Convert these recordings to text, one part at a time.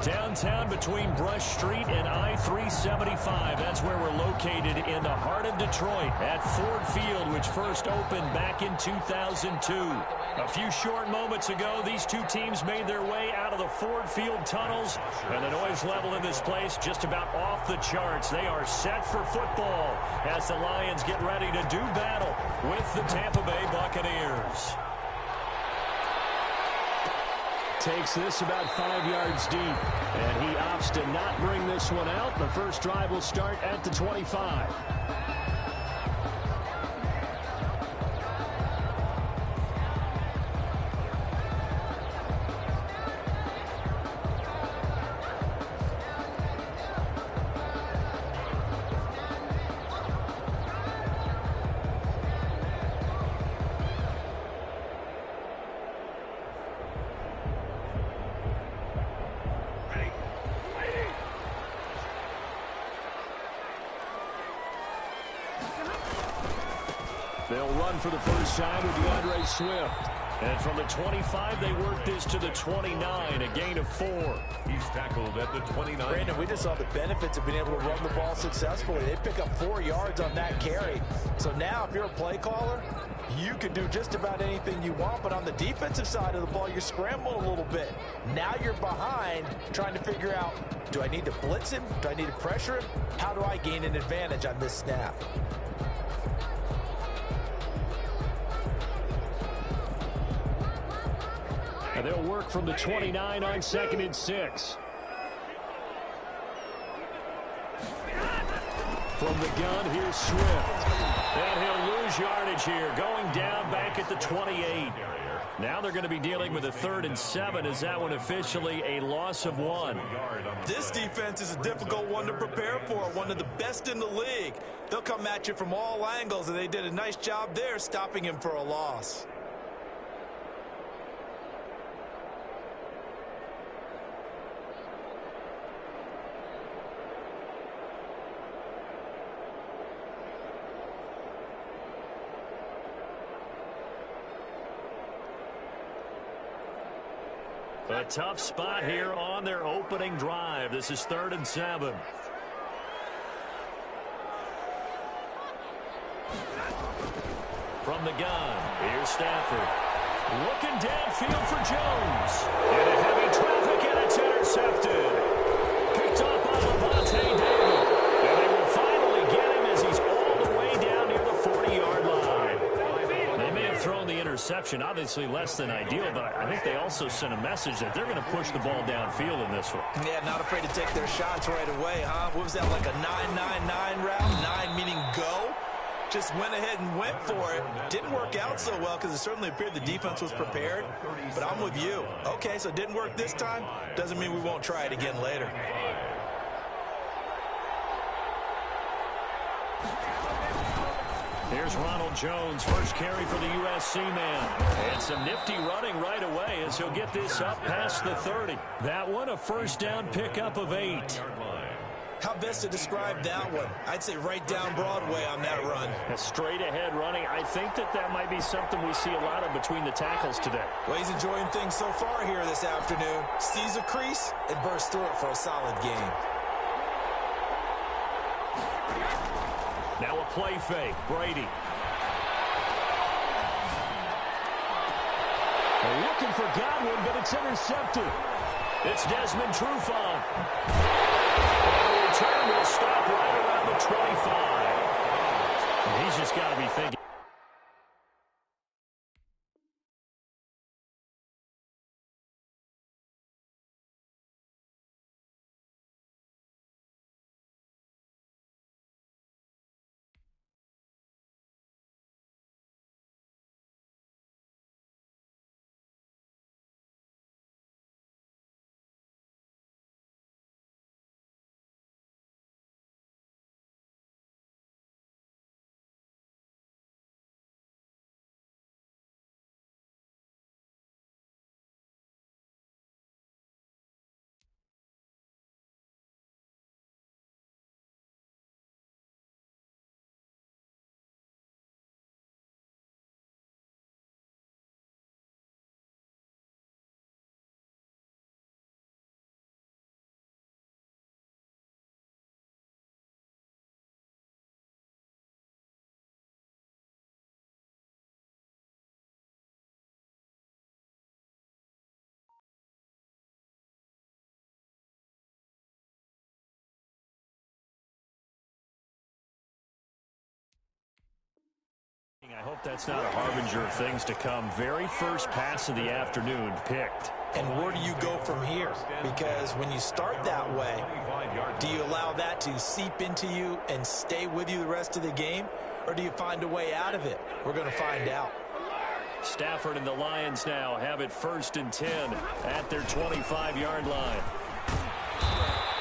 Downtown between Brush Street and I-375. That's where we're located in the heart of Detroit at Ford Field, which first opened back in 2002. A few short moments ago, these two teams made their way out of the Ford Field tunnels, and the noise level in this place just about off the charts. They are set for football as the Lions get ready to do battle with the Tampa Bay Buccaneers. Takes this about 5 yards deep, and he opts to not bring this one out. The first drive will start at the 25. They'll run for the first time with DeAndre Swift. And from the 25, they work this to the 29, a gain of 4. He's tackled at the 29. Brandon, we just saw the benefits of being able to run the ball successfully. They pick up 4 yards on that carry. So now if you're a play caller, you can do just about anything you want. But on the defensive side of the ball, you're scrambling a little bit. Now you're behind trying to figure out, do I need to blitz him? Do I need to pressure him? How do I gain an advantage on this snap? And they'll work from the 29 on 2nd and 6. From the gun, here's Swift. And he'll lose yardage here, going down back at the 28. Now they're going to be dealing with a 3rd and 7. Is that one officially a loss of 1? This defense is a difficult one to prepare for, one of the best in the league. They'll come at you from all angles, and they did a nice job there stopping him for a loss. A tough spot here on their opening drive. This is 3rd and 7. From the gun, here's Stafford. Looking downfield for Jones. Into heavy traffic, and it's intercepted. Picked off by Levante David. And they will finally get him as he's all the way down near the 40-yard line. They may have thrown the interception, obviously less than ideal, but I think they also sent a message that they're going to push the ball downfield in this one. Yeah, not afraid to take their shots right away, huh? What was that, like a 9-9-9 route? 9 meaning go? Just went ahead and went for it. Didn't work out so well because it certainly appeared the defense was prepared. But I'm with you. Okay, so it didn't work this time. Doesn't mean we won't try it again later. Here's Ronald Jones, first carry for the USC man. And some nifty running right away as he'll get this up past the 30. That one, a first down pickup of 8. How best to describe that one? I'd say right down Broadway on that run. A straight ahead running. I think that might be something we see a lot of between the tackles today. Well, he's enjoying things so far here this afternoon. Sees a crease and bursts through it for a solid game. Now a play fake. Brady. They're looking for Godwin, but it's intercepted. It's Desmond Trufant. And the return will stop right around the 25. And he's just got to be thinking. I hope that's not a harbinger of things to come. Very first pass of the afternoon picked. And where do you go from here? Because when you start that way, do you allow that to seep into you and stay with you the rest of the game? Or do you find a way out of it? We're going to find out. Stafford and the Lions now have it 1st and 10 at their 25-yard line.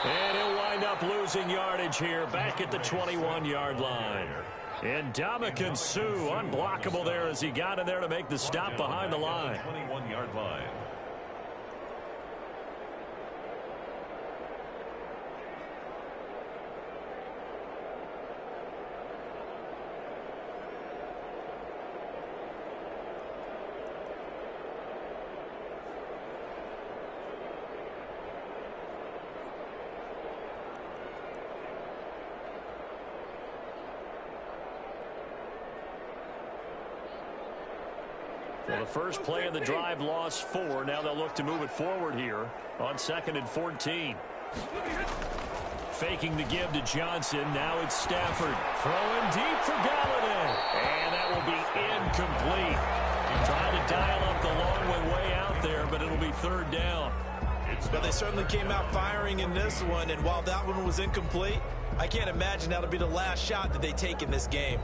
And he'll wind up losing yardage here back at the 21-yard line. And Ndamukong Suh unblockable there as he got in there to make the stop behind the line. 21-yard line. Well, the first play of the drive lost 4. Now they'll look to move it forward here on 2nd and 14. Faking the give to Johnson. Now it's Stafford. Throwing deep for Galladay. And that will be incomplete. Trying to dial up the long way out there, but it'll be 3rd down. Well, they certainly came out firing in this one, and while that one was incomplete, I can't imagine that'll be the last shot that they take in this game.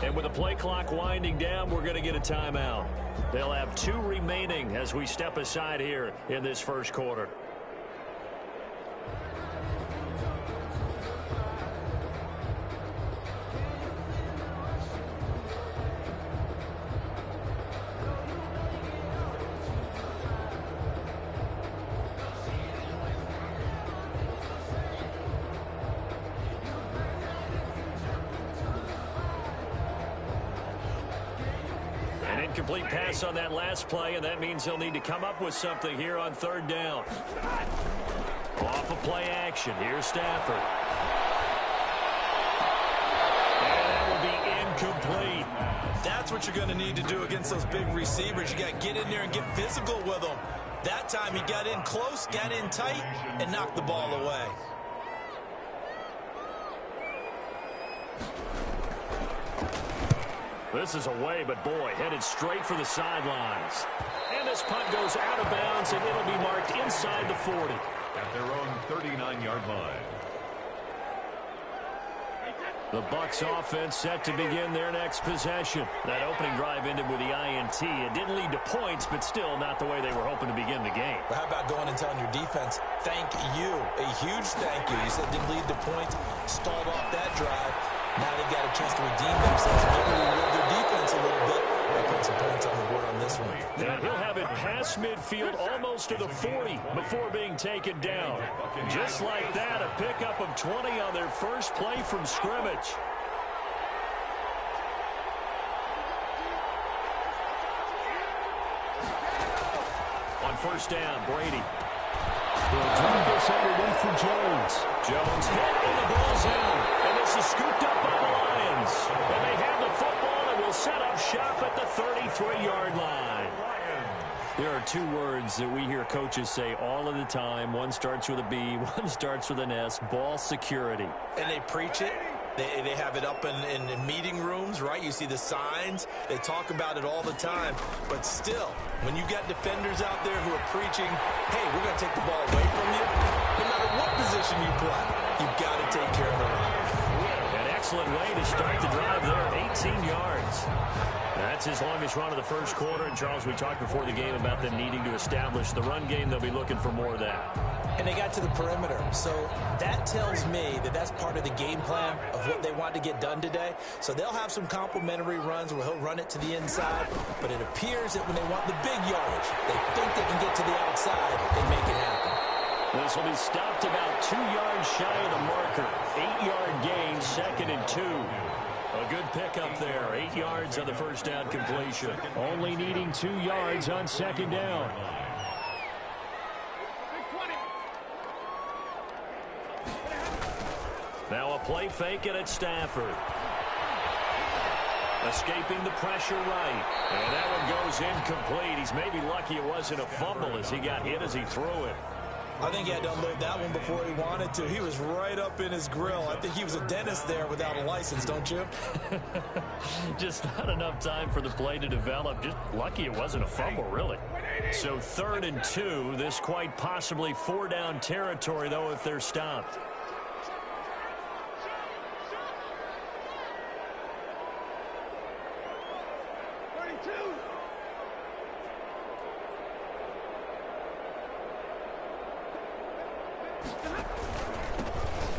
And with the play clock winding down, we're going to get a timeout. They'll have 2 remaining as we step aside here in this first quarter. Incomplete pass on that last play, and that means they'll need to come up with something here on 3rd down. Off of play action. Here's Stafford. And that will be incomplete. That's what you're going to need to do against those big receivers. You got to get in there and get physical with them. That time he got in close, got in tight, and knocked the ball away. This is away, but boy, headed straight for the sidelines. And this punt goes out of bounds, and it'll be marked inside the 40. At their own 39-yard line. The Bucs offense set to begin their next possession. That opening drive ended with the INT. It didn't lead to points, but still not the way they were hoping to begin the game. But how about going and telling your defense, thank you, a huge thank you. You said it didn't lead to points, stalled off that drive. Now they've got a chance to redeem themselves and maybe reward their defense a little bit. They'll put some points on the board on this one. And he'll have it past midfield almost to the 40 before being taken down. Just like that, a pickup of 20 on their first play from scrimmage. On 1st down, Brady. He'll drop this underneath for Jones. Jones hit and the ball's out. And this is scooped up by the Lions. And they have the football and will set up shop at the 33-yard line. There are 2 words that we hear coaches say all of the time. One starts with a B, one starts with an S. Ball security. And they preach it. They have it up in meeting rooms, right? You see the signs. They talk about it all the time. But still, when you got defenders out there who are preaching, hey, we're going to take the ball away from you, no matter what position you play, you've got to take care of the run. An excellent way to start the drive there, 18 yards. That's his longest run of the first quarter. And, Charles, we talked before the game about them needing to establish the run game. They'll be looking for more of that. And they got to the perimeter. So that tells me that that's part of the game plan of what they want to get done today. So they'll have some complimentary runs where he'll run it to the inside. But it appears that when they want the big yardage, they think they can get to the outside and make it happen. This will be stopped about 2 yards shy of the marker. 8-yard gain, 2nd and 2. A good pickup there. 8 yards on the first down completion. Only needing 2 yards on 2nd down. Now a play fake it at Stafford. Escaping the pressure right. And that one goes incomplete. He's maybe lucky it wasn't a fumble as he got hit as he threw it. I think he had to unload that one before he wanted to. He was right up in his grill. I think he was a dentist there without a license, don't you? Just not enough time for the play to develop. Just lucky it wasn't a fumble, really. So 3rd and 2. This quite possibly 4-down territory, though, if they're stopped.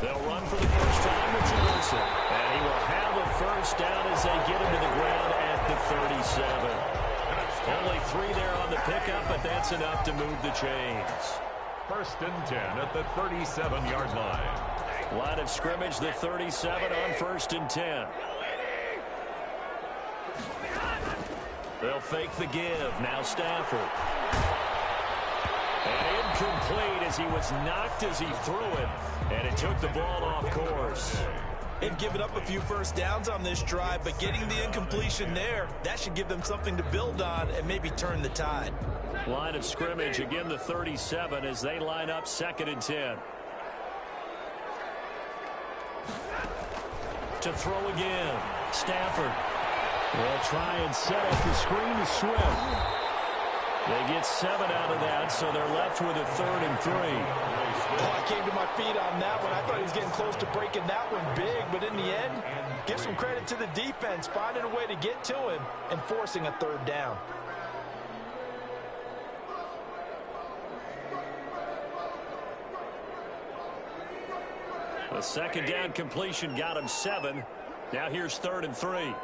They'll run for the first time with Johnson. And he will have a first down as they get him to the ground at the 37. Only 3 there on the pickup, but that's enough to move the chains. 1st and 10 at the 37-yard line. Line of scrimmage, the 37 on 1st and 10. They'll fake the give. Now Stafford. And incomplete as he was knocked as he threw it. And it took the ball off course. They've given up a few first downs on this drive, but getting the incompletion there, that should give them something to build on and maybe turn the tide. Line of scrimmage, again the 37 as they line up 2nd and 10. To throw again. Stafford will try and set up the screen to Swift. They get 7 out of that, so they're left with a 3rd and 3. Oh, I came to my feet on that one. I thought he was getting close to breaking that one big, but in the end, give some credit to the defense, finding a way to get to him and forcing a 3rd down. The 2nd down completion got him 7. Now here's 3rd and 3.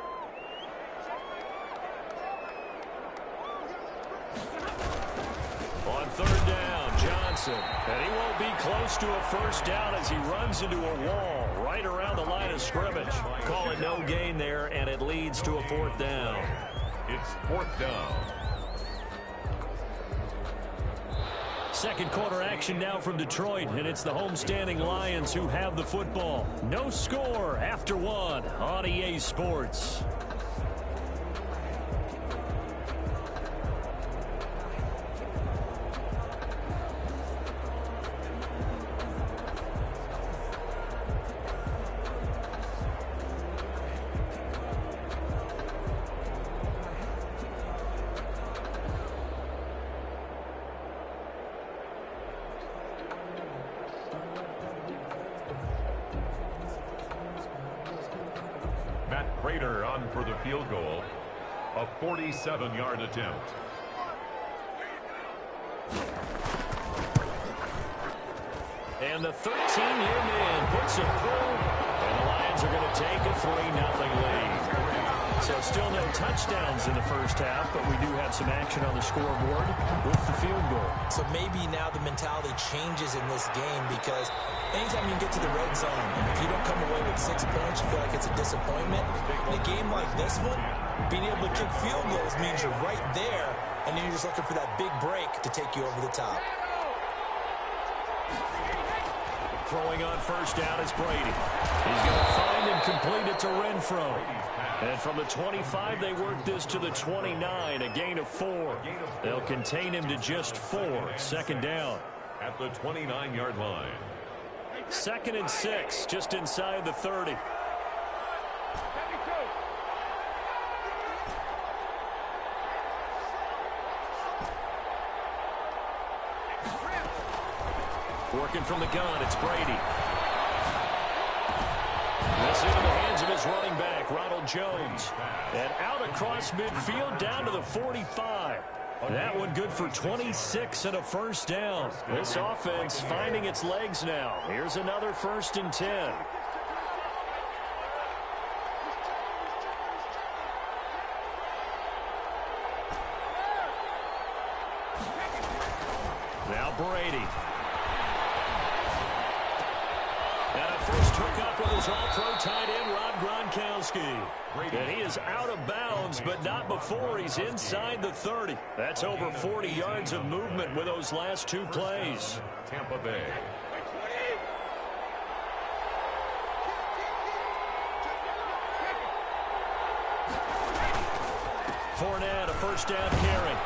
On 3rd down, Johnson. And he won't be close to a first down as he runs into a wall right around the line of scrimmage. Call it no gain there, and it leads to a 4th down. It's 4th down. 2nd quarter action now from Detroit, and it's the homestanding Lions who have the football. No score after 1 on EA Sports. On for the field goal, a 47-yard attempt. And the 13-year man puts it through, and the Lions are going to take a 3-0 lead. So still no touchdowns in the first half, but we do have some action on the scoreboard with the field goal. So maybe now the mentality changes in this game because anytime you get to the red zone, if you don't come away with 6 points, you feel like it's a disappointment. In a game like this one, being able to kick field goals means you're right there, and then you're just looking for that big break to take you over the top. Throwing on first down is Brady. He's going to find and complete it to Renfro. And from the 25, they work this to the 29, a gain of 4. They'll contain him to just 4. 2nd down. At the 29-yard line. 2nd and 6, just inside the 30. Working from the gun, it's Brady. This into the hands of his running back, Ronald Jones. And out across midfield down to the 45. That one good for 26 and a first down. This offense finding its legs now. Here's another 1st and 10. Now Brady. And a first hookup with his all-pro tight end, Rob Gronkowski. And he is out of bounds, but not before he's inside the 30. That's over 40 yards of movement with those last 2 plays. Tampa Bay. Fournette, a first down carry.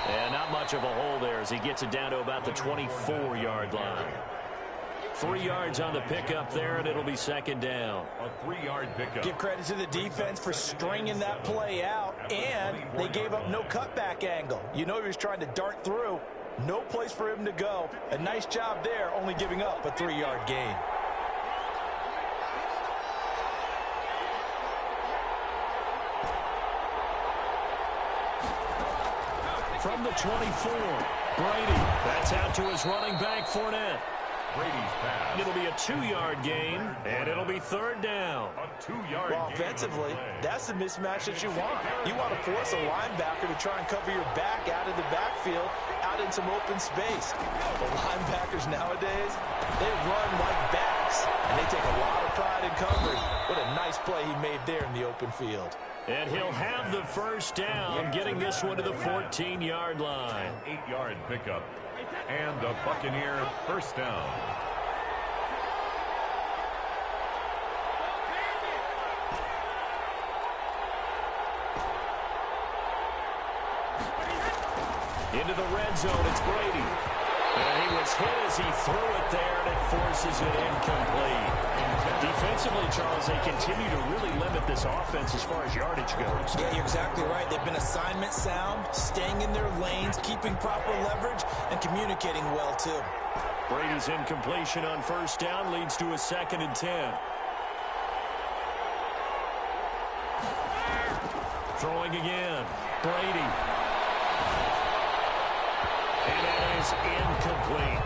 And not much of a hole there as he gets it down to about the 24-yard line. 3 yards on the pickup there, and it'll be second down. A 3-yard pickup. Give credit to the defense for stringing that play out, and they gave up no cutback angle. You know he was trying to dart through. No place for him to go. A nice job there, only giving up a 3-yard gain. From the 24, Brady. That's out to his running back, Fournette. Brady's pass. It'll be a 2-yard gain, and it'll be third down. A 2-yard Well, gain. offensively, that's the mismatch that you want. You want to force a linebacker to try and cover your back out of the backfield, out in some open space. But linebackers nowadays, they run like backs, and they take a lot of pride in coverage. What a nice play he made there in the open field. And he'll have the first down, getting this one to the 14-yard line. 8-yard pickup. And a Buccaneer first down. Into the red zone, it's Brady. And he was hit as he threw it there, and it forces it incomplete. Defensively, Charles, they continue to really limit this offense as far as yardage goes. Yeah, you're exactly right. They've been assignment sound, staying in their lanes, keeping proper leverage, and communicating well, too. Brady's incompletion on first down leads to a 2nd and 10. Throwing again. Brady. And that is incomplete.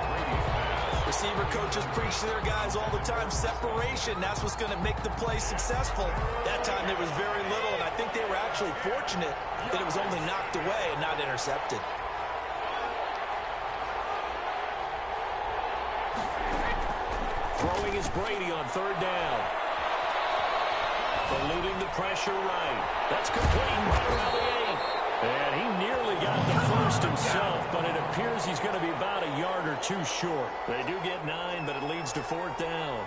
Receiver coaches preach to their guys all the time. Separation, that's what's going to make the play successful. That time there was very little, and I think they were actually fortunate that it was only knocked away and not intercepted. Throwing is Brady on third down. Eluding the pressure right. That's complete right around the 8. And he nearly got the first himself, but it appears he's going to be about a yard or two short. They do get 9, but it leads to 4th down.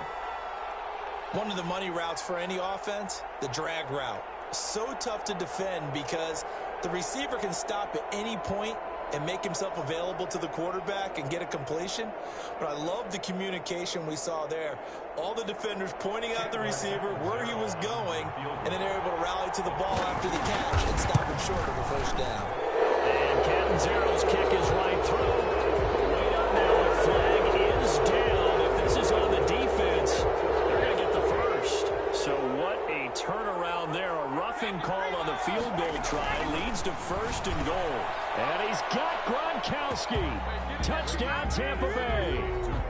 One of the money routes for any offense, the drag route. So tough to defend because the receiver can stop at any point and make himself available to the quarterback and get a completion. But I love the communication we saw there. All the defenders pointing out the receiver, where he was going, and then they're able to rally to the ball after the catch and stop him short of a first down. And Catanzaro's kick is right through. Wait up now, the flag is down. If this is on the defense, they're going to get the first. So what a turnaround there. A roughing call on the field goal try leads to 1st and goal. And he's got Gronkowski. Touchdown, Tampa Bay.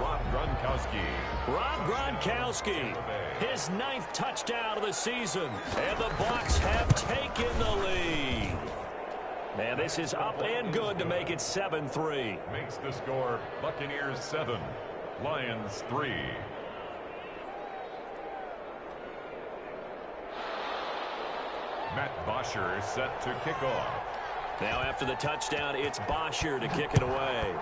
Rob Gronkowski. Rob Gronkowski, his 9th touchdown of the season. And the Bucs have taken the lead. And this is up and good to make it 7-3. Makes the score Buccaneers 7, Lions 3. Matt Bosher is set to kick off. Now after the touchdown, it's Bosher to kick it away.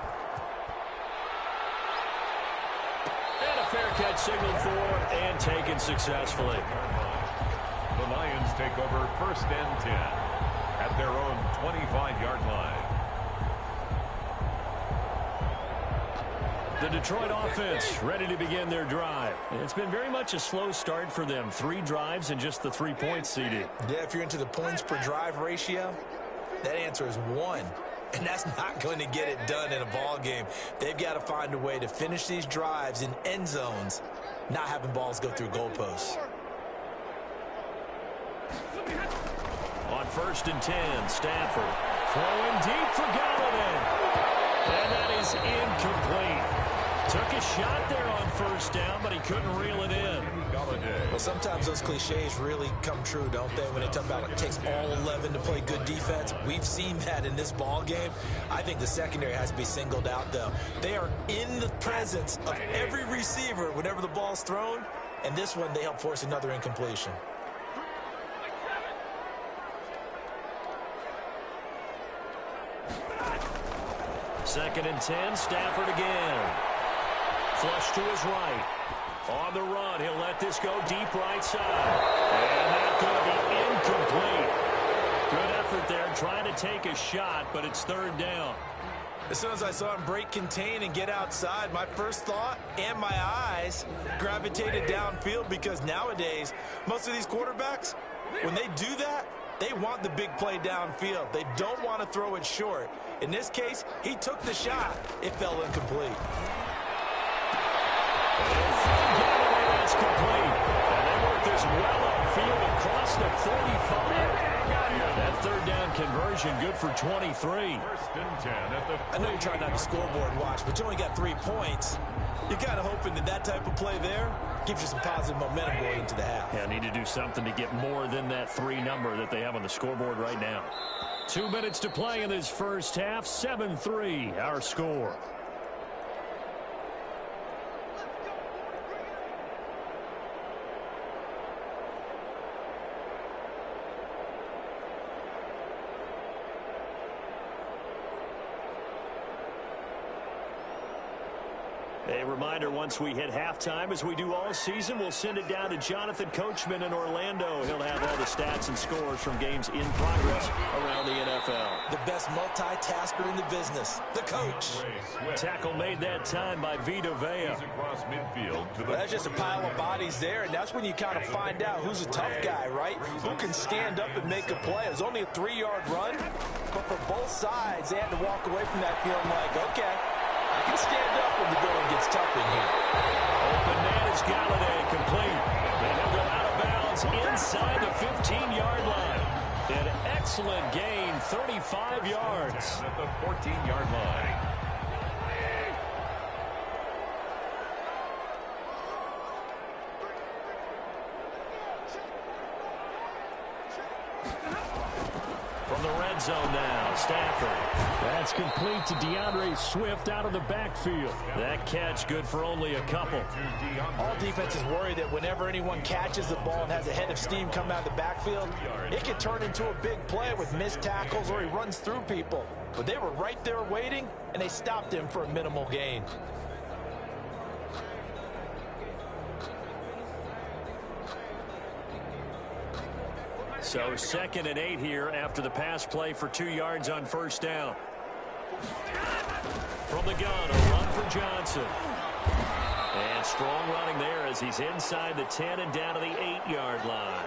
And a fair catch signaled for and taken successfully. The Lions take over 1st and 10 at their own 25-yard line. The Detroit offense ready to begin their drive. It's been very much a slow start for them. 3 drives and just the 3 points seeded. Yeah, if you're into the points per drive ratio, that answer is 1. And that's not going to get it done in a ball game. They've got to find a way to finish these drives in end zones, not having balls go through goalposts. On 1st and 10, Stafford throwing deep for Galladay. And that is incomplete. Took a shot there on 1st down, but he couldn't reel it in. Well, sometimes those cliches really come true, don't they? When they talk about it takes all 11 to play good defense. We've seen that in this ball game. I think the secondary has to be singled out, though. They are in the presence of every receiver whenever the ball's thrown. And this one, they help force another incompletion. Second and 10, Stafford again. Flush to his right. On the run, he'll let this go deep right side. And that's going to be incomplete. Good effort there, trying to take a shot, but it's third down. As soon as I saw him break contain and get outside, my first thought and my eyes gravitated downfield, because nowadays, most of these quarterbacks, when they do that, they want the big play downfield. They don't want to throw it short. In this case, he took the shot. It fell incomplete. That's complete. And they work this well upfield across the 45. That third down conversion good for 23. First and 10 at the I know you're trying not to scoreboard watch, but you only got 3 points. You're kind of hoping that that type of play there gives you some positive momentum going into the half. Yeah, need to do something to get more than that 3 number that they have on the scoreboard right now. 2 minutes to play in this first half. 7-3, our score. A reminder, once we hit halftime, as we do all season, we'll send it down to Jonathan Coachman in Orlando. He'll have all the stats and scores from games in progress around the NFL. The best multitasker in the business, the coach. Tackle made that time by Vita Vea. across midfield to the That's just a pile of bodies there, and that's when you kind of find out who's a tough guy, right? Who can stand up and make a play. It was only a 3-yard run, but for both sides, they had to walk away from that feeling like, okay, I can stand up when the going gets tough in here. Open man is Galladay, complete. And he'll go out of bounds inside the 15-yard line. An excellent gain, 35 yards. at the 14-yard line. From the red zone now, Stafford. That's complete to DeAndre Swift out of the backfield. That catch good for only a couple. All defenses worry that whenever anyone catches the ball and has a head of steam come out of the backfield, it can turn into a big play with missed tackles or he runs through people. But they were right there waiting, and they stopped him for a minimal gain. So 2nd and 8 here after the pass play for 2 yards on first down. From the gun, a run for Johnson. And strong running there as he's inside the 10 and down to the 8-yard line.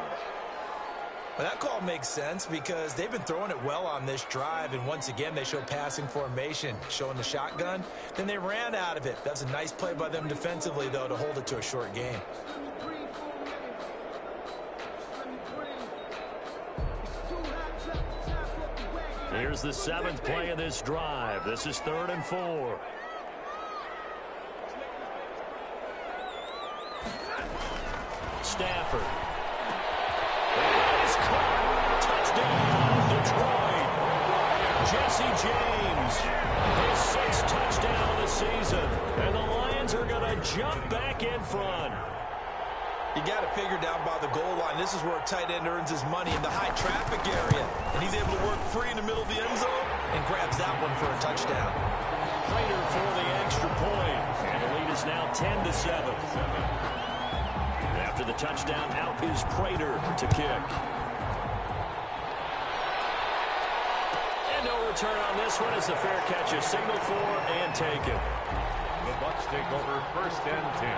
Well, that call makes sense because they've been throwing it well on this drive, and once again they show passing formation, showing the shotgun. Then they ran out of it. That's a nice play by them defensively, though, to hold it to a short game. Here's the 7th play of this drive. This is 3rd and 4. Stafford. That is caught. Touchdown, Detroit. Jesse James. His 6th touchdown of the season. And the Lions are going to jump back in front. You got to figure down by the goal line. This is where a tight end earns his money, in the high traffic area. And he's able to work free in the middle of the end zone and grabs that one for a touchdown. Prater for the extra point. And the lead is now 10-7. After the touchdown, out is Prater to kick. And no return on this one as the fair catch is signaled for and taken. The Bucs take over 1st and 10.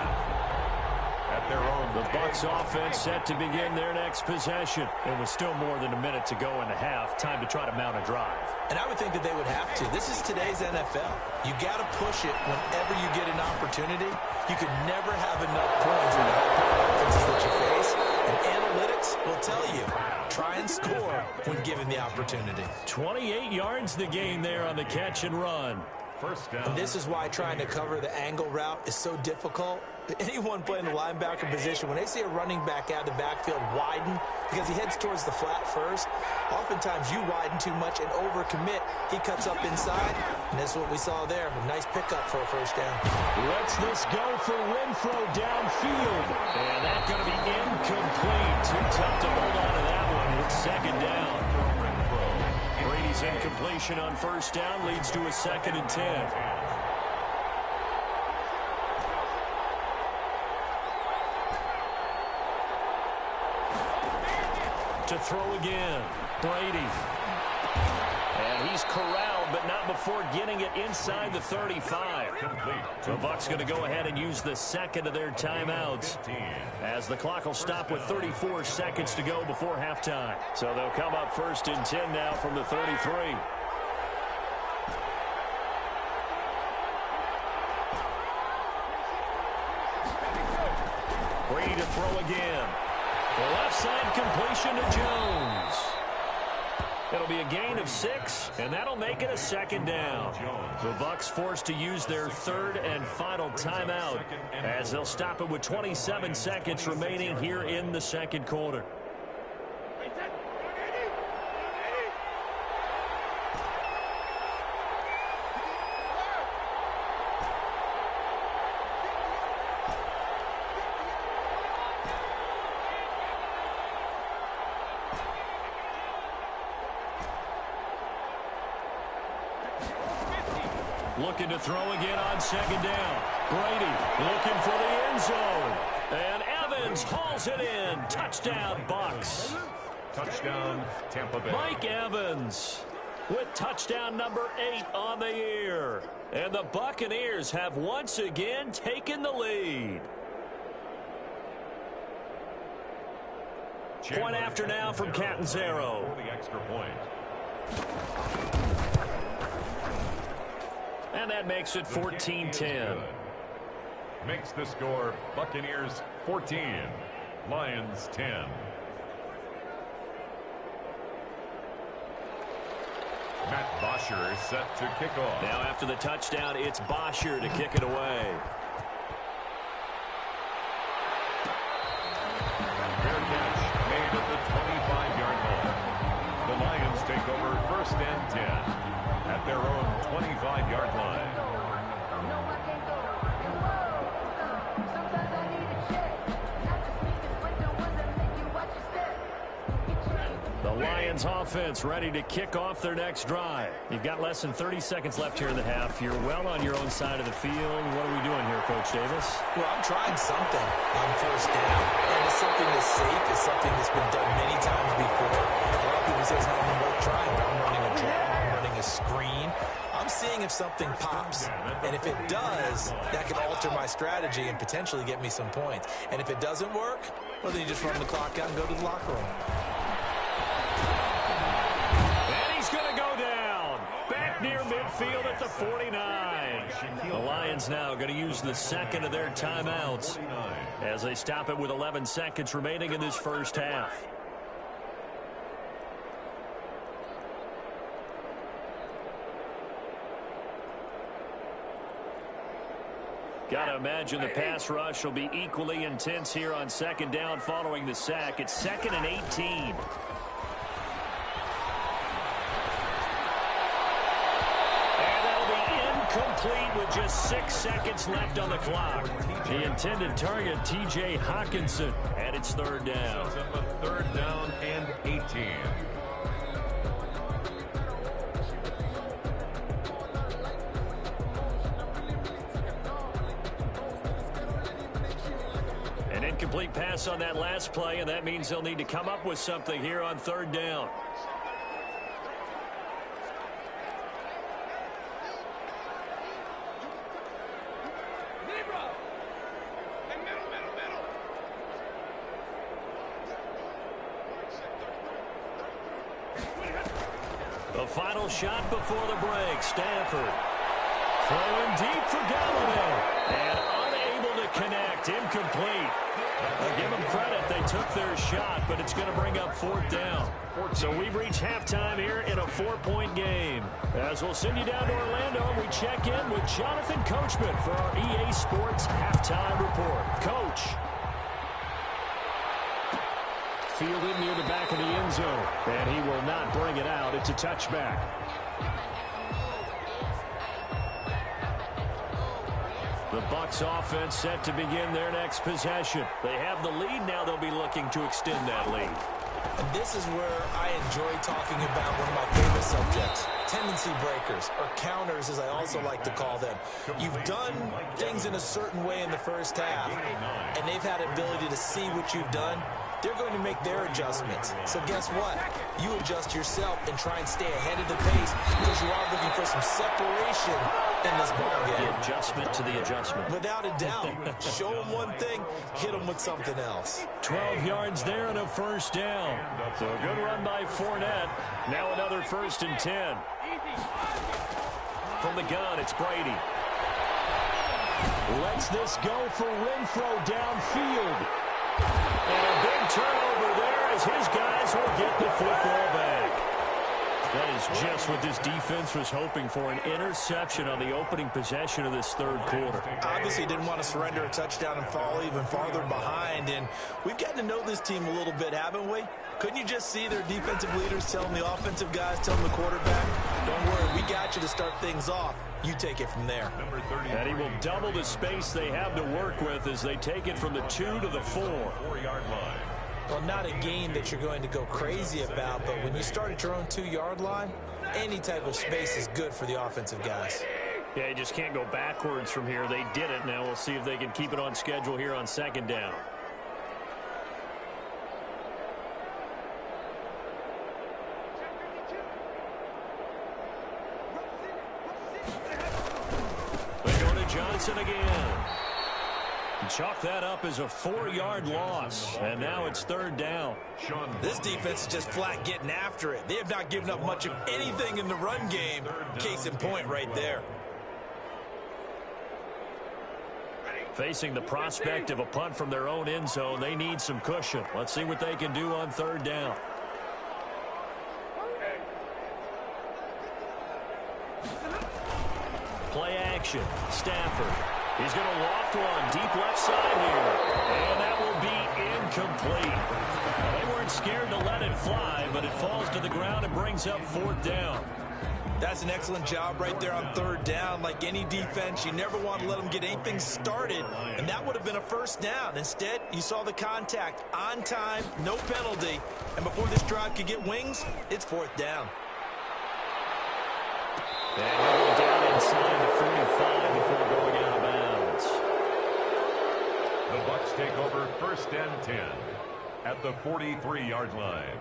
At their own. The Bucs offense set to begin their next possession. It was still more than a minute to go in the half. Time to try to mount a drive. And I would think that they would have to. This is today's NFL. You got to push it whenever you get an opportunity. You could never have enough points with the high-powered offenses that you face. And analytics will tell you, try and score when given the opportunity. 28 yards the gain there on the catch and run. First down. And this is why trying to cover the angle route is so difficult. Anyone playing the linebacker position, when they see a running back out of the backfield widen because he heads towards the flat first, oftentimes you widen too much and overcommit. He cuts up inside, and that's what we saw there. A nice pickup for a first down. Lets this go for Renfro downfield. And that's going to be incomplete. Too tough to hold on to that one with 2nd down. Brady's incompletion on first down leads to a 2nd and 10. To throw again. Brady. And he's corralled, but not before getting it inside the 35. The Bucs going to go ahead and use the second of their timeouts, as the clock will stop with 34 seconds to go before halftime. So they'll come up 1st and 10 now from the 33. Brady to throw again. Left side completion to Jones. It'll be a gain of 6, and that'll make it a 2nd down. The Bucs forced to use their 3rd and final timeout, as they'll stop it with 27 seconds remaining here in the 2nd quarter. Looking to throw again on 2nd down. Brady looking for the end zone. And Evans hauls it in. Touchdown, Bucs. Touchdown, Tampa Bay. Mike Evans with touchdown number 8 on the year. And the Buccaneers have once again taken the lead. Point after now from Catanzaro. For the extra point. And that makes it 14-10. Makes the score Buccaneers 14, Lions 10. Matt Bosher is set to kick off. Now after the touchdown, it's Bosher to kick it away. Fair catch made at the 25-yard line. The Lions take over 1st and 10 at their own 25-yard line. The Lions offense ready to kick off their next drive. You've got less than 30 seconds left here in the half. You're well on your own side of the field. What are we doing here, Coach Davis? Well, I'm trying something on 1st down. And it's something that's safe. It's something that's been done many times before. A lot of people say it's not even worth trying, but I'm running a draw. I'm running a screen. I'm seeing if something pops. And if it does, that can alter my strategy and potentially get me some points. And if it doesn't work, well, then you just run the clock out and go to the locker room. And he's going to go down. Back near midfield at the 49. The Lions now going to use the second of their timeouts as they stop it with 11 seconds remaining in this first half. Got to imagine the pass rush will be equally intense here on 2nd down following the sack. It's 2nd and 18. And that'll be incomplete with just 6 seconds left on the clock. The intended target, T.J. Hawkinson, and it's 3rd down. 3rd down and 18. An incomplete pass on that last play, and that means they'll need to come up with something here on 3rd down. The final shot before the break. Stanford throwing deep for Galladay. And unable to connect. Incomplete. I'll give them credit. They took their shot, but it's going to bring up 4th down. So we've reached halftime here in a 4-point game. As we'll send you down to Orlando, we check in with Jonathan Coachman for our EA Sports Halftime Report. Coach. Fielded near the back of the end zone. And he will not bring it out. It's a touchback. The Bucs offense set to begin their next possession. They have the lead. Now they'll be looking to extend that lead. And this is where I enjoy talking about one of my favorite subjects, tendency breakers, or counters as I also like to call them. You've done things in a certain way in the first half, and they've had ability to see what you've done they're going to make their adjustments. So guess what? You adjust yourself and try and stay ahead of the pace because you are looking for some separation in this ball game. The adjustment to the adjustment. Without a doubt. Show them one thing, hit them with something else. 12 yards there and a first down. So a good run by Fournette. Now another 1st and 10. From the gun, it's Brady. Lets this go for Renfro downfield. And a big turnover there as his guys will get the football back. That is just what this defense was hoping for, an interception on the opening possession of this third quarter. Obviously didn't want to surrender a touchdown and fall even farther behind. And we've gotten to know this team a little bit, haven't we? Couldn't you just see their defensive leaders telling the offensive guys, telling the quarterback, don't worry, we got you to start things off. You take it from there. And he will double the space they have to work with as they take it from the 2 to the 4. 4-yard line. Well, not a game that you're going to go crazy about, but when you start at your own 2-yard line, any type of space is good for the offensive guys. Yeah, you just can't go backwards from here. They did it. Now we'll see if they can keep it on schedule here on 2nd down. They go to Johnson again. Chalk that up as a 4-yard loss, and now it's 3rd down. This defense is just flat getting after it. They have not given up much of anything in the run game. Case in point right there. Facing the prospect of a punt from their own end zone, they need some cushion. Let's see what they can do on 3rd down. Play action. Stafford. He's going to loft one deep left side here. And that will be incomplete. They weren't scared to let it fly, but it falls to the ground and brings up 4th down. That's an excellent job right there on 3rd down. Like any defense, you never want to let them get anything started, and that would have been a 1st down. Instead, you saw the contact on time, no penalty, and before this drive could get wings, it's 4th down. And he'll go down inside the 45 before going out of bounds. The Bucs take over 1st and 10 at the 43-yard line.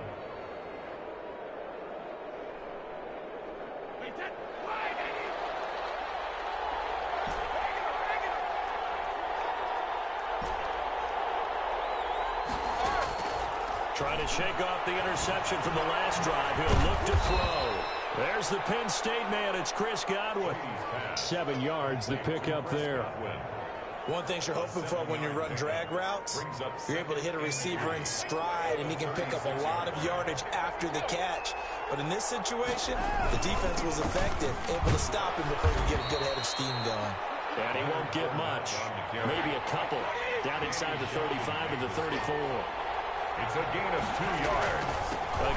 Trying to shake off the interception from the last drive. He'll look to throw. There's the Penn State man. It's Chris Godwin. 7 yards, the pickup there. One thing you're hoping for when you run drag routes, you're able to hit a receiver in stride, and he can pick up a lot of yardage after the catch. But in this situation, the defense was effective, able to stop him before he get a good head of steam going. And he won't get much. Maybe a couple. Down inside the 35 and the 34. It's a gain of 2 yards.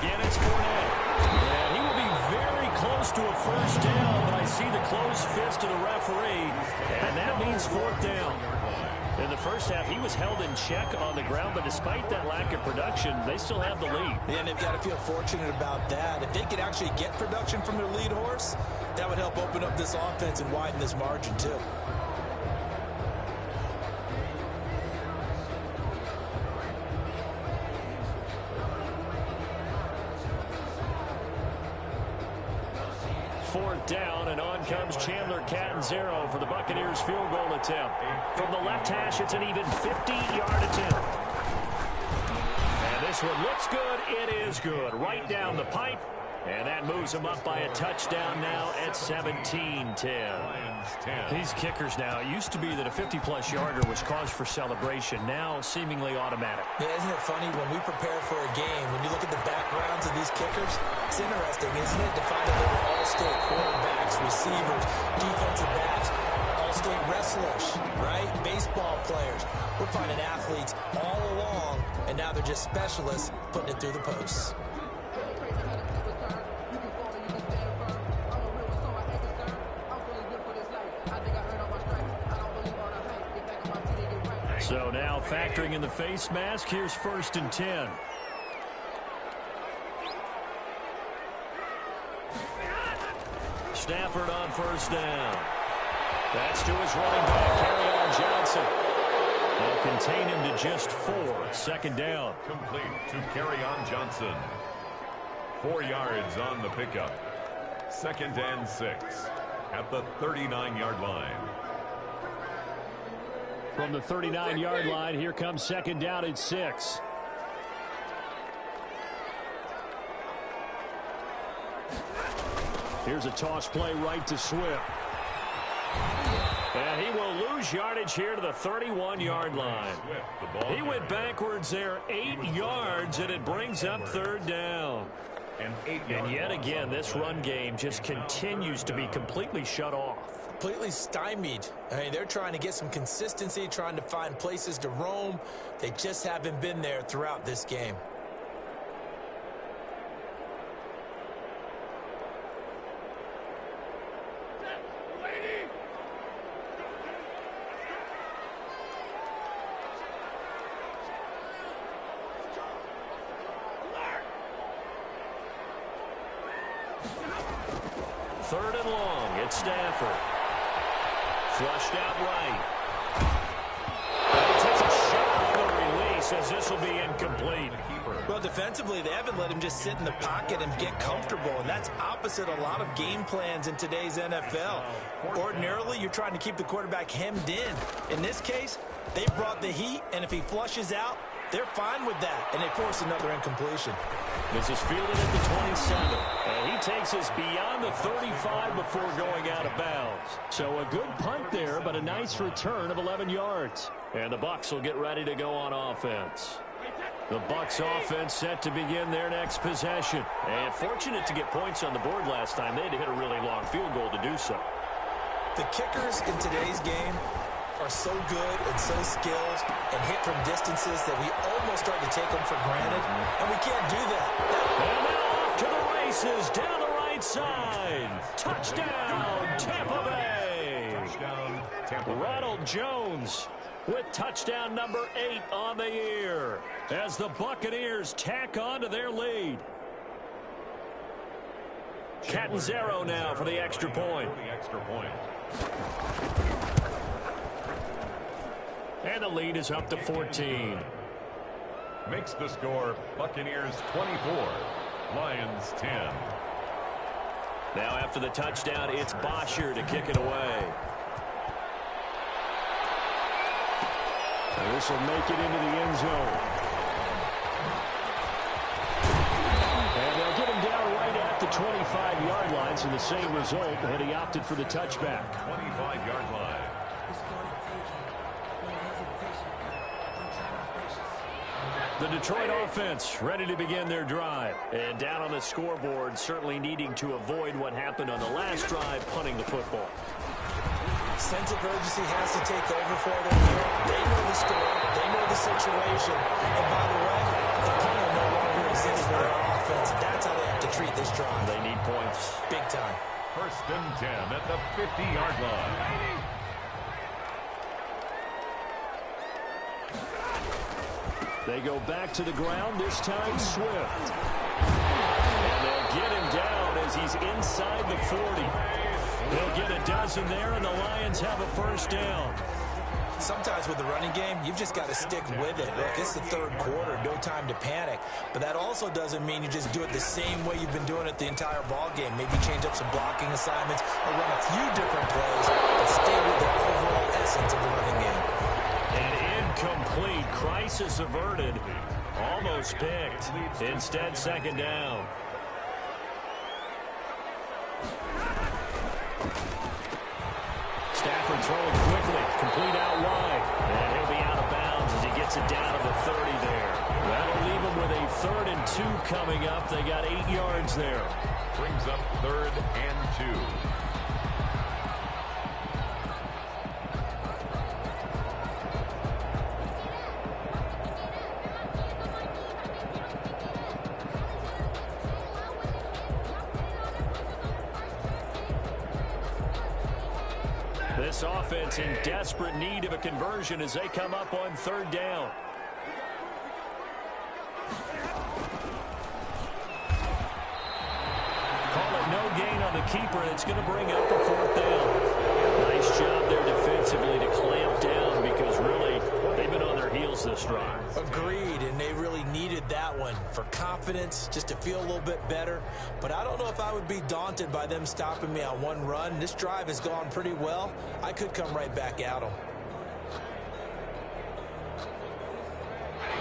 Again, it's Fournette. And he will be very close to a 1st down, but I see the closed fist of the referee, and that means 4th down. In the first half, he was held in check on the ground, but despite that lack of production, they still have the lead. And they've got to feel fortunate about that. If they could actually get production from their lead horse, that would help open up this offense and widen this margin, too. Fourth down, and on comes Chandler Catanzaro for the Buccaneers field goal attempt. From the left hash, it's an even 50-yard attempt. And this one looks good. It is good. Right down the pipe. And that moves them up by a touchdown now at 17-10. These kickers now, it used to be that a 50-plus yarder was cause for celebration. Now seemingly automatic. Yeah, isn't it funny when we prepare for a game, when you look at the backgrounds of these kickers, it's interesting, isn't it, to find out they're all-state quarterbacks, receivers, defensive backs, all-state wrestlers, right? Baseball players. We're finding athletes all along, and now they're just specialists putting it through the posts. So now factoring in the face mask, here's 1st and 10. Stafford on 1st down. That's to his running back, Kerryon Johnson. They'll contain him to just 4. Second down. Complete to Kerryon Johnson. 4 yards on the pickup. 2nd and 6 at the 39-yard line. From the 39-yard line, here comes 2nd down at 6. Here's a toss play right to Swift. And he will lose yardage here to the 31-yard line. He went backwards there 8 yards, and it brings up 3rd down. And yet again, this run game just continues to be completely shut off. Completely stymied. I mean, they're trying to get some consistency, trying to find places to roam. They just haven't been there throughout this game. Third and long. It's Stafford. Flushed out right. He takes a shot on the release as this will be incomplete. Well, defensively, they haven't let him just sit in the pocket and get comfortable, and that's opposite a lot of game plans in today's NFL. Ordinarily, you're trying to keep the quarterback hemmed in. In this case, they brought the heat, and if he flushes out, they're fine with that, and they force another incompletion. This is fielded at the 27. And he takes us beyond the 35 before going out of bounds. So a good punt there, but a nice return of 11 yards. And the Bucs will get ready to go on offense. The Bucs offense set to begin their next possession. And fortunate to get points on the board last time. They had to hit a really long field goal to do so. The kickers in today's game are so good and so skilled and hit from distances that we almost start to take them for granted, and we can't do that. And now off to the races down the right side. Touchdown, Tampa Bay. Touchdown, Tampa Bay. Ronald Jones with touchdown number 8 on the year as the Buccaneers tack on to their lead. Catanzaro now for the extra point. And the lead is up to 14. Makes the score Buccaneers 24, Lions 10. Now after the touchdown, it's Bosher to kick it away. And this will make it into the end zone. And they'll get him down right at the 25-yard line, so the same result, and he opted for the touchback. 25-yard line. The Detroit offense ready to begin their drive. And down on the scoreboard, certainly needing to avoid what happened on the last drive, punting the football. Sense of urgency has to take over for them here. They know the score. They know the situation. And by the way, the punter no longer exists for their offense. That's how they have to treat this drive. They need points. Big time. 1st and 10 at the 50-yard line. They go back to the ground, this time Swift. And they'll get him down as he's inside the 40. They'll get a dozen there, and the Lions have a 1st down. Sometimes with the running game, you've just got to stick with it. Look, it's the 3rd quarter, no time to panic. But that also doesn't mean you just do it the same way you've been doing it the entire ball game. Maybe change up some blocking assignments or run a few different plays, but stay with the overall essence of the running game. And incomplete. Crisis averted. Almost picked. Instead, 2nd down. Stafford throwing quickly. Complete out wide. And he'll be out of bounds as he gets it down to the 30 there. That'll leave him with a 3rd and 2 coming up. They got 8 yards there. Brings up 3rd and 2. This offense in desperate need of a conversion as they come up on 3rd down. Call it no gain on the keeper, and it's going to bring up the 4th down. Nice job there defensively to clamp down because really they've been their heels this drive. Agreed, and they really needed that one for confidence, just to feel a little bit better. But I don't know if I would be daunted by them stopping me on one run. This drive has gone pretty well. I could come right back at them.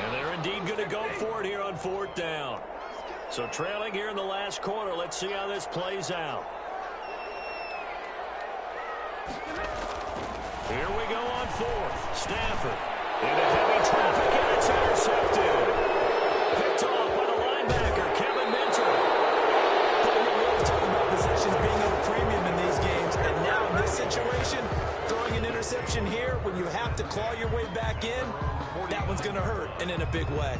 And they're indeed going to go for it here on 4th down. So trailing here in the last quarter. Let's see how this plays out. Here we go on 4th. Stafford into heavy traffic, and it's intercepted. Picked off by the linebacker, Kevin Minter. We always talk about possessions being at a premium in these games, and now in this situation, throwing an interception here when you have to claw your way back in, that one's going to hurt, and in a big way.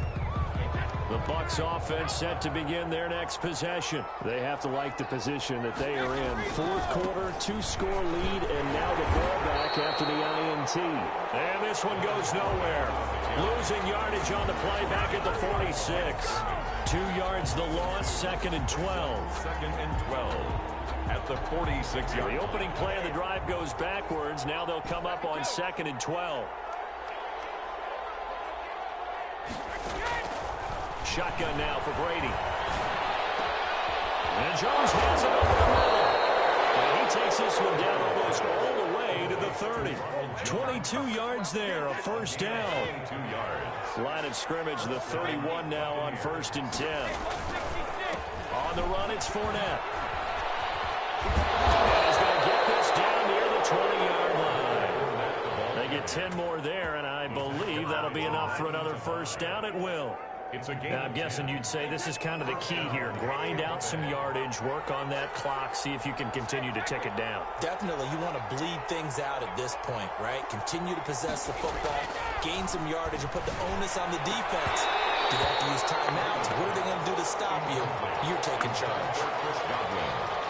The Bucs offense set to begin their next possession. They have to like the position that they are in. 4th quarter, 2-score lead, and now the ball back after the INT. And this one goes nowhere. Losing yardage on the play back at the 46. 2 yards the loss, 2nd and 12. 2nd and 12 at the 46-yard. The opening play of the drive goes backwards. Now they'll come up on 2nd and 12. Shotgun now for Brady. And Jones has it over the middle. And he takes this one down almost all the way to the 30. 22 yards there, a 1st down. 2 yards. Line of scrimmage, the 31 now on 1st and 10. On the run, it's Fournette. And he's going to get this down near the 20-yard line. They get 10 more there, and I believe that'll be enough for another 1st down. It will. Now, I'm guessing you'd say this is kind of the key here. Grind out some yardage, work on that clock, see if you can continue to tick it down. Definitely, you want to bleed things out at this point, right? Continue to possess the football, gain some yardage, and put the onus on the defense. Do they have to use timeouts? What are they going to do to stop you? You're taking charge.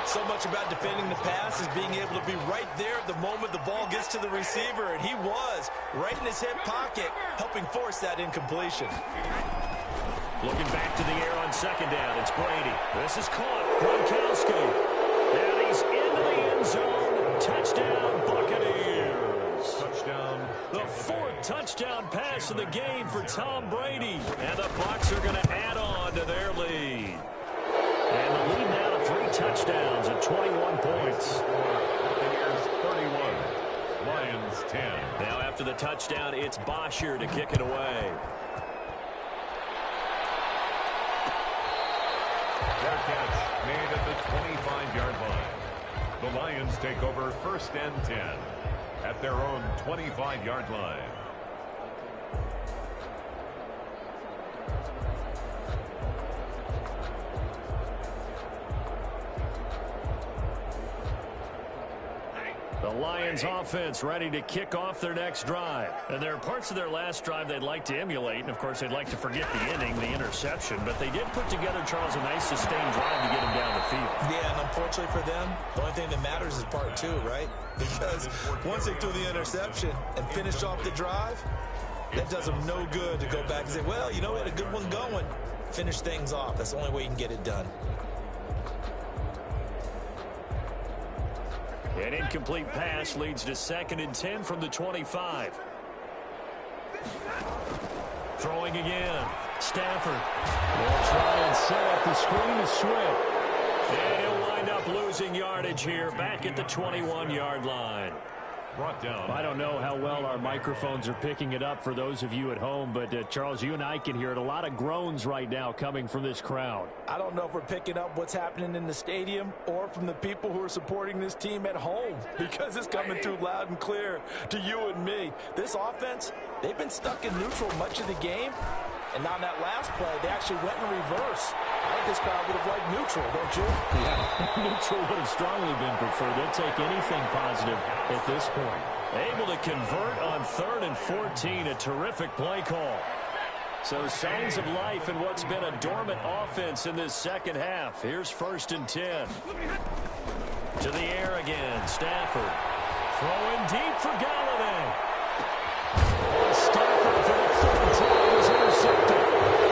So much about defending the pass is being able to be right there at the moment the ball gets to the receiver, and he was right in his hip pocket, helping force that incompletion. Looking back to the air on 2nd down. It's Brady. This is caught. Gronkowski. And he's into the end zone. Touchdown, Buccaneers. Touchdown. The 4th touchdown pass of the game for Tom Brady. And the Bucs are going to add on to their lead. And the lead now to 3 touchdowns at 21 points. Buccaneers 31. Lions 10. Now after the touchdown, it's Bosher to kick it away. Their catch made at the 25-yard line. The Lions take over 1st and 10 at their own 25-yard line. The Lions offense ready to kick off their next drive. And there are parts of their last drive they'd like to emulate. And, of course, they'd like to forget the inning, the interception. But they did put together, Charles, a nice sustained drive to get him down the field. Yeah, and unfortunately for them, the only thing that matters is part 2, right? Because once they threw the interception and finished off the drive, that does them no good to go back and say, well, you know, we had a good one going. Finish things off. That's the only way you can get it done. An incomplete pass leads to 2nd and 10 from the 25. Throwing again. Stafford. They'll try and set up the screen to Swift. And he'll wind up losing yardage here back at the 21-yard line. Brought down. I don't know how well our microphones are picking it up for those of you at home, but Charles, you and I can hear it. A lot of groans right now coming from this crowd. I don't know if we're picking up what's happening in the stadium or from the people who are supporting this team at home, because it's coming through loud and clear to you and me. This offense, they've been stuck in neutral much of the game, and on that last play, they actually went in reverse. I think this crowd would have liked neutral, don't you? Yeah, neutral would have strongly been preferred. They'll take anything positive at this point. Able to convert on 3rd and 14, a terrific play call. So signs of life in what's been a dormant offense in this second half. Here's 1st and 10. To the air again, Stafford. Throwing deep for Galladay. Stafford for the 3rd time is intercepted.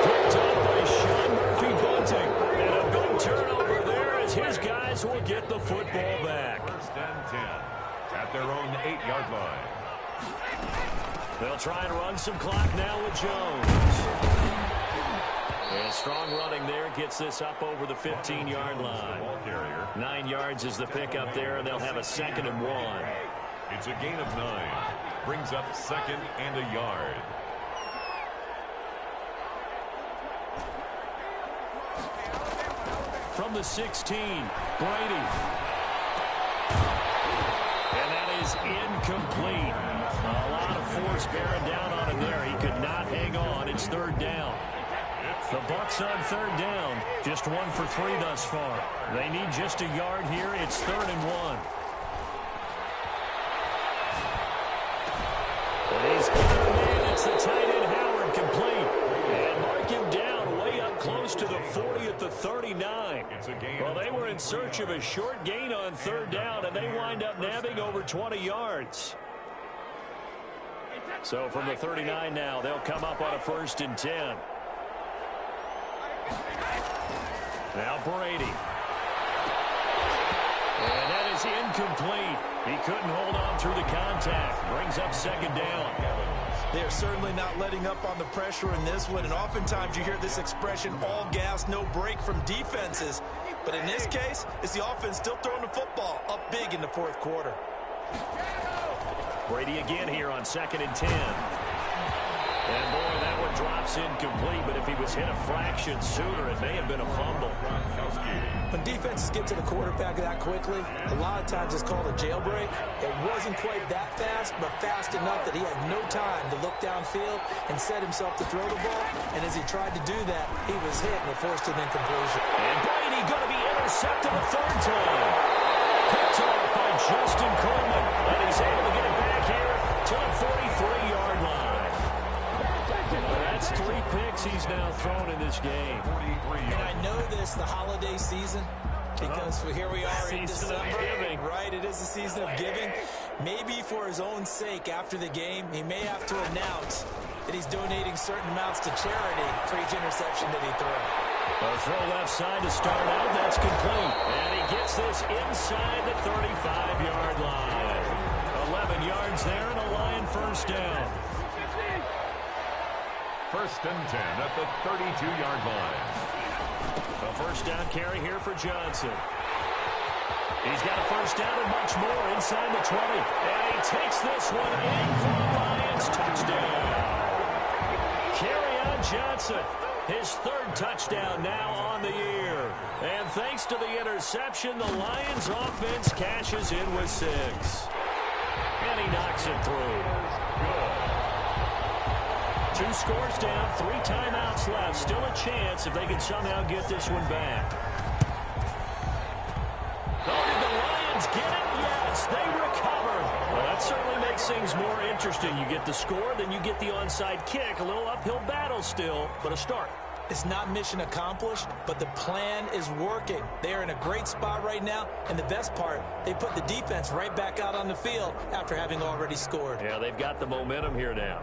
Picked up by Sean Murphy-Bunting. And a big turnover there as his guys will get the football back. 1st and 10 at their own 8-yard line. They'll try and run some clock now with Jones. And strong running there gets this up over the 15-yard line. 9 yards is the pickup there, and they'll have a 2nd and 1. It's a gain of 9. Brings up 2nd and a yard. From the 16, Brady. And that is incomplete. A lot of force bearing down on him there. He could not hang on. It's 3rd down. The Bucs on 3rd down. Just 1 for 3 thus far. They need just a yard here. It's 3rd and 1. And he's got a man. It's the tight end Howard, complete. And mark him down way up close to the 40 at the 39. Well, they were in search of a short gain on 3rd down, and they wind up nabbing over 20 yards. So from the 39 now, they'll come up on a 1st and 10. Now Brady. And that is incomplete. He couldn't hold on through the contact. Brings up 2nd down. They're certainly not letting up on the pressure in this one, and oftentimes you hear this expression, all gas, no break from defenses. But in this case, it's the offense still throwing the football up big in the 4th quarter. Brady again here on 2nd and 10. And boy, that one drops incomplete, but if he was hit a fraction sooner, it may have been a fumble. When defenses get to the quarterback that quickly, a lot of times it's called a jailbreak. It wasn't quite that fast, but fast enough that he had no time to look downfield and set himself to throw the ball. And as he tried to do that, he was hit and it forced an incompletion. And Brady going to be intercepted a 3rd time. Picked off by Justin Coleman, and he's able to get it back here to the 43-yard line. That's 3 picks he's now thrown in this game. And I know this, the holiday season, because here we are in December. Giving. Right, it is the season of giving. Maybe for his own sake after the game, he may have to announce that he's donating certain amounts to charity for each interception that he throws. A throw left side to start out. That's complete. And he gets this inside the 35-yard line. 11 yards there and a Lion 1st down. 1st and 10 at the 32-yard line. A 1st down carry here for Johnson. He's got a 1st down and much more inside the 20. And he takes this one in for the Lions touchdown. Kerryon Johnson, his 3rd touchdown now on the year. And thanks to the interception, the Lions offense cashes in with 6. And he knocks it through. Good. 2 scores down, 3 timeouts left. Still a chance if they can somehow get this one back. Oh, did the Lions get it? Yes, they recover. Well, that certainly makes things more interesting. You get the score, then you get the onside kick. A little uphill battle still, but a start. It's not mission accomplished, but the plan is working. They are in a great spot right now, and the best part, they put the defense right back out on the field after having already scored. Yeah, they've got the momentum here now.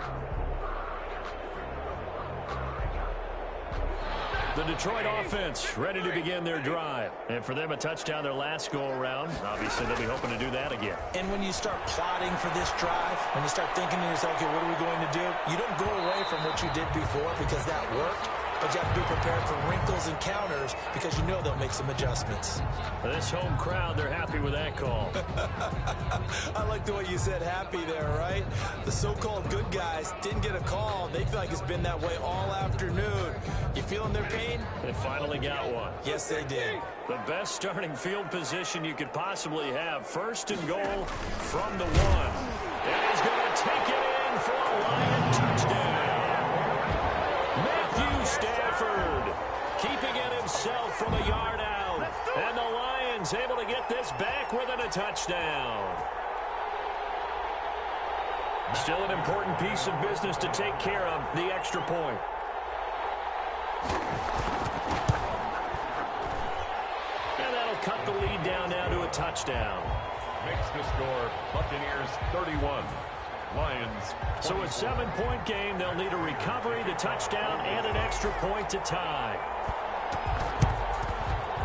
The Detroit offense ready to begin their drive. And for them, a touchdown their last go-around. Obviously, they'll be hoping to do that again. And when you start plotting for this drive, when you start thinking to yourself, okay, what are we going to do? You don't go away from what you did before because that worked. But you have to be prepared for wrinkles and counters because you know they'll make some adjustments. This home crowd, they're happy with that call. I like the way you said happy there, right? The so-called good guys didn't get a call. They feel like it's been that way all afternoon. You feeling their pain? They finally got one. Yes, they did. The best starting field position you could possibly have. 1st and goal from the 1. And he's going to take it in for a Lion touchdown. Stafford keeping it himself from a yard out. And the Lions able to get this back within a touchdown. Still an important piece of business to take care of, the extra point. And that'll cut the lead down now to a touchdown. Makes the score Buccaneers 31. Lions. So a 7-point game, they'll need a recovery, the touchdown, and an extra point to tie.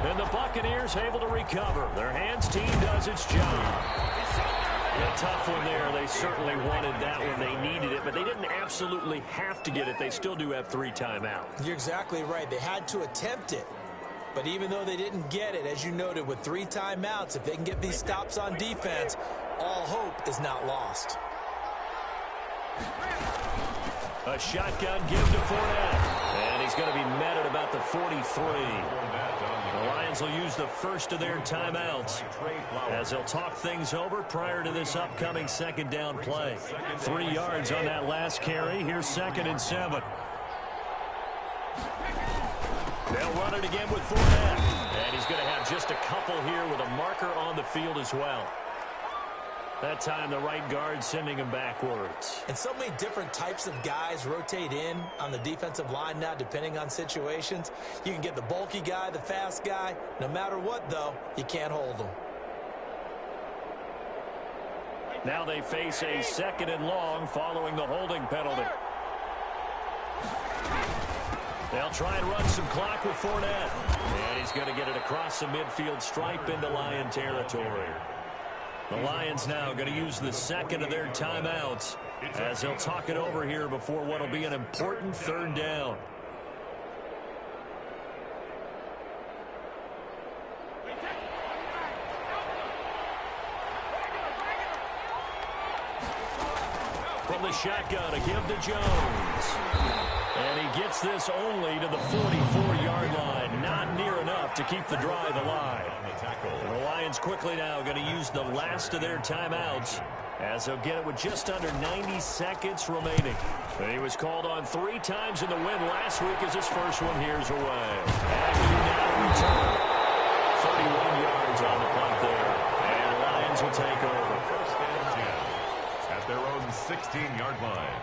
And the Buccaneers able to recover. Their hands team does its job. A tough one there. They certainly wanted that one. They needed it, but they didn't absolutely have to get it. They still do have 3 timeouts. You're exactly right. They had to attempt it. But even though they didn't get it, as you noted, with 3 timeouts, if they can get these stops on defense, all hope is not lost. A shotgun give to Fournette. And he's going to be met at about the 43. The Lions will use the first of their timeouts as they'll talk things over prior to this upcoming second down play. 3 yards on that last carry. Here's 2nd and 7. They'll run it again with Fournette. And he's going to have just a couple here with a marker on the field as well. That time, the right guard sending him backwards. And so many different types of guys rotate in on the defensive line now, depending on situations. You can get the bulky guy, the fast guy. No matter what, though, you can't hold them. Now they face a 2nd and long following the holding penalty. They'll try and run some clock with Fournette. And he's going to get it across the midfield stripe into Lion territory. The Lions now going to use the 2nd of their timeouts as they'll talk it over here before what will be an important 3rd down. From the shotgun, a give to Jones. And he gets this only to the 44-yard line. Not near enough to keep the drive alive. And the Lions quickly now going to use the last of their timeouts as they'll get it with just under 90 seconds remaining. And he was called on 3 times in the win last week as his first one here's away. And he now return. 31 yards on the punt there. And the Lions will take over. First and 10 at their own 16-yard line.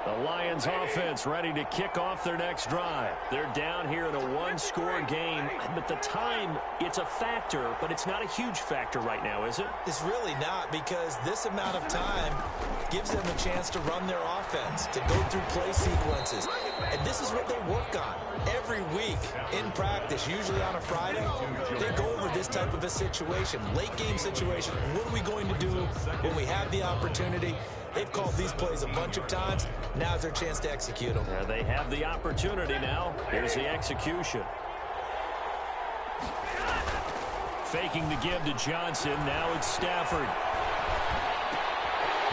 The Lions offense ready to kick off their next drive. They're down here in a 1-score game, but the time, it's a factor, but it's not a huge factor right now, is it? It's really not, because this amount of time gives them a chance to run their offense, to go through play sequences. And this is what they work on every week in practice, usually on a Friday. They go over this type of a situation, late game situation. What are we going to do when we have the opportunity? They've called these plays a bunch of times. Now's their chance to execute them. They have the opportunity now. Here's the execution. Faking the give to Johnson. Now it's Stafford.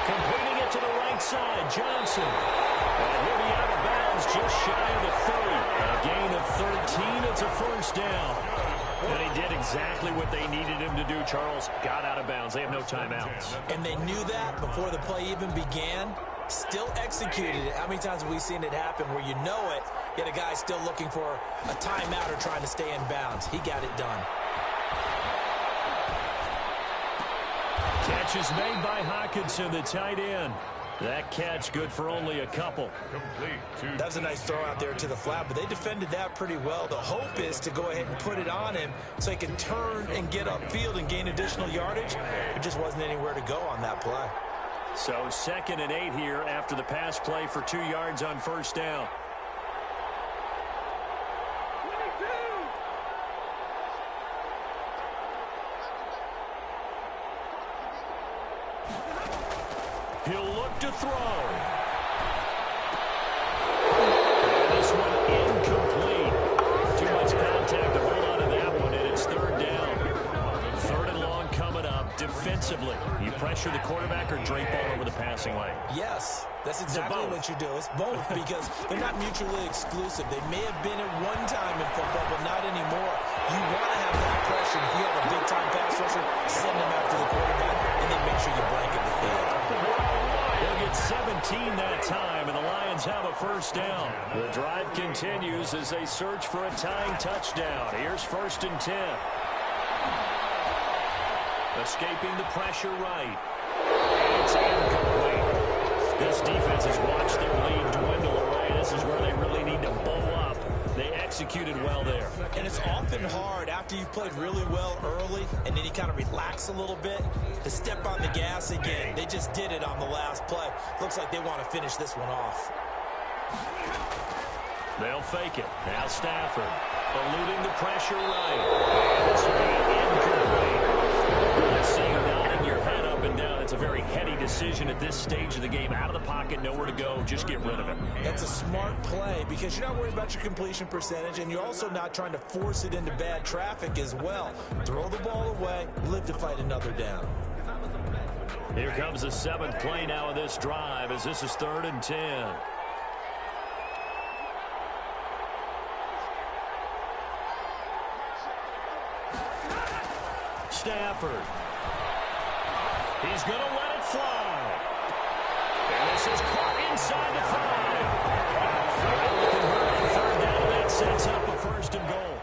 Completing it to the right side. Johnson. And he'll be out of bounds just shy of the 30. A gain of 13. It's a first down. And he did exactly what they needed him to do, Charles. Got out of bounds. They have no timeouts. And they knew that before the play even began. Still executed it. How many times have we seen it happen where you know it, yet a guy still looking for a timeout or trying to stay in bounds? He got it done. Catch is made by Hockenson, the tight end. That catch good for only a couple. Complete. That was a nice throw out there to the flat, but they defended that pretty well. The hope is to go ahead and put it on him so he can turn and get upfield and gain additional yardage. There just wasn't anywhere to go on that play. So 2nd and 8 here after the pass play for 2 yards on first down. He'll look to throw. And this one incomplete. Too much contact to hold on to that one, and it's 3rd down. 3rd and long coming up. Defensively, you pressure the quarterback or drape all over the passing lane? Yes, that's exactly what you do. It's both because they're not mutually exclusive. They may have been at one time in football, but not anymore. You want to have that pressure. If you have a big-time pass rusher, send them after the quarterback, and then make sure you blanket the field. They'll get 17 that time, and the Lions have a first down. The drive continues as they search for a tying touchdown. Here's 1st and 10. Escaping the pressure right. It's incomplete. This defense has watched their lead dwindle away. This is where they really need to bow up. They executed well there. And it's often hard after you've played really well early and then you kind of relax a little bit to step on the gas again. They just did it on the last play. Looks like they want to finish this one off. They'll fake it. Now Stafford eluding the pressure right. And this will be incomplete. I see you nodding your head up and down. It's a very heady decision at this stage of the game. Out of the pocket, nowhere to go. Just get rid of it. That's a smart play because you're not worried about your completion percentage, and you're also not trying to force it into bad traffic as well. Throw the ball away, live to fight another down. Here comes the 7th play now of this drive as this is 3rd and 10. Stafford. He's going to let it fly. And this is caught inside the 5. Third down, that sets up a 1st and goal.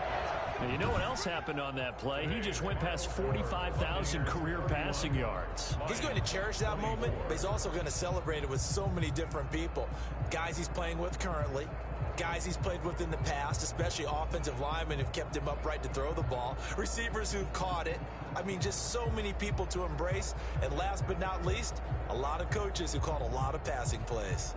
And you know what else happened on that play? He just went past 45,000 career passing yards. He's going to cherish that moment, but he's also going to celebrate it with so many different people. Guys he's playing with currently, guys he's played with in the past, especially offensive linemen who've kept him upright to throw the ball, receivers who've caught it. I mean, just so many people to embrace. And last but not least, a lot of coaches who called a lot of passing plays.